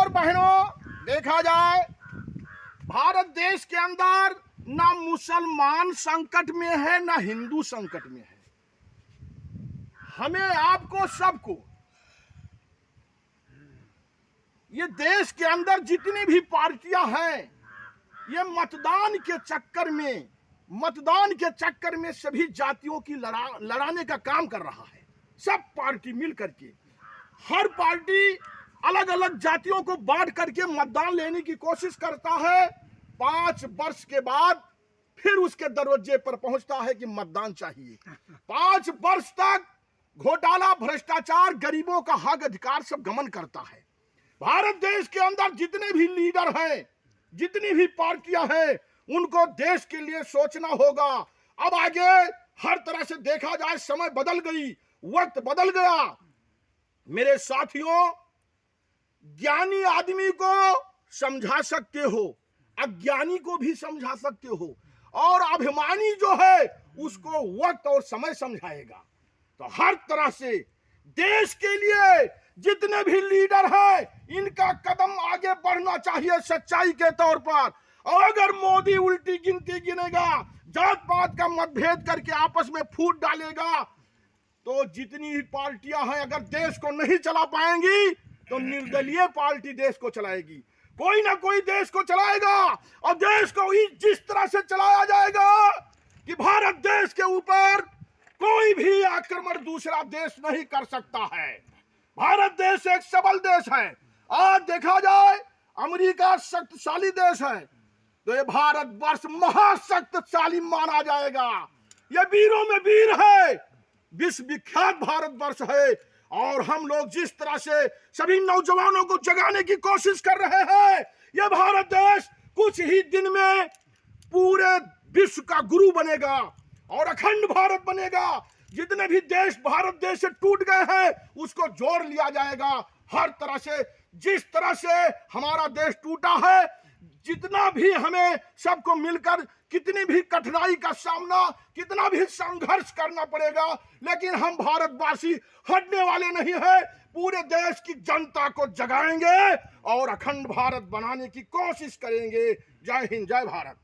और बहनों, देखा जाए भारत देश के अंदर ना मुसलमान संकट में है ना हिंदू संकट में है। हमें आपको सबको ये देश के अंदर जितनी भी पार्टियां हैं, ये मतदान के चक्कर में सभी जातियों की लड़ाने का काम कर रहा है। सब पार्टी मिल करके, हर पार्टी अलग अलग जातियों को बांट करके मतदान लेने की कोशिश करता है। 5 वर्ष के बाद फिर उसके दरवाजे पर पहुंचता है कि मतदान चाहिए। 5 वर्ष तक घोटाला, भ्रष्टाचार, गरीबों का हक अधिकार सब गमन करता है। भारत देश के अंदर जितने भी लीडर हैं, जितनी भी पार्टियां हैं, उनको देश के लिए सोचना होगा। अब आगे हर तरह से देखा जाए, समय बदल गई, वक्त बदल गया। मेरे साथियों, ज्ञानी आदमी को समझा सकते हो, अज्ञानी को भी समझा सकते हो, और अभिमानी जो है उसको वक्त और समय समझाएगा। तो हर तरह से देश के लिए जितने भी लीडर हैं, इनका कदम आगे बढ़ना चाहिए सच्चाई के तौर पर। और अगर मोदी उल्टी गिनती गिनेगा, जात पात का मतभेद करके आपस में फूट डालेगा, तो जितनी ही पार्टियां हैं अगर देश को नहीं चला पाएंगी तो निर्दलीय पार्टी देश को चलाएगी। कोई ना कोई देश को चलाएगा, और देश को जिस तरह से चलाया जाएगा कि भारत देश के ऊपर कोई भी आक्रमण दूसरा देश नहीं कर सकता है। भारत देश एक सबल देश है। आज देखा जाए अमेरिका शक्तिशाली देश है, तो ये भारत वर्ष महाशक्तिशाली माना जाएगा। ये वीरों में वीर है, विश्व विख्यात भारत वर्ष है। और हम लोग जिस तरह से सभी नौजवानों को जगाने की कोशिश कर रहे हैं, ये भारत देश कुछ ही दिन में पूरे विश्व का गुरु बनेगा और अखंड भारत बनेगा। जितने भी देश भारत देश से टूट गए हैं, उसको जोड़ लिया जाएगा हर तरह से। जिस तरह से हमारा देश टूटा है, जितना भी हमें सबको मिलकर कितनी भी कठिनाई का सामना, कितना भी संघर्ष करना पड़ेगा, लेकिन हम भारतवासी हटने वाले नहीं है। पूरे देश की जनता को जगाएंगे और अखंड भारत बनाने की कोशिश करेंगे। जय हिंद, जय भारत।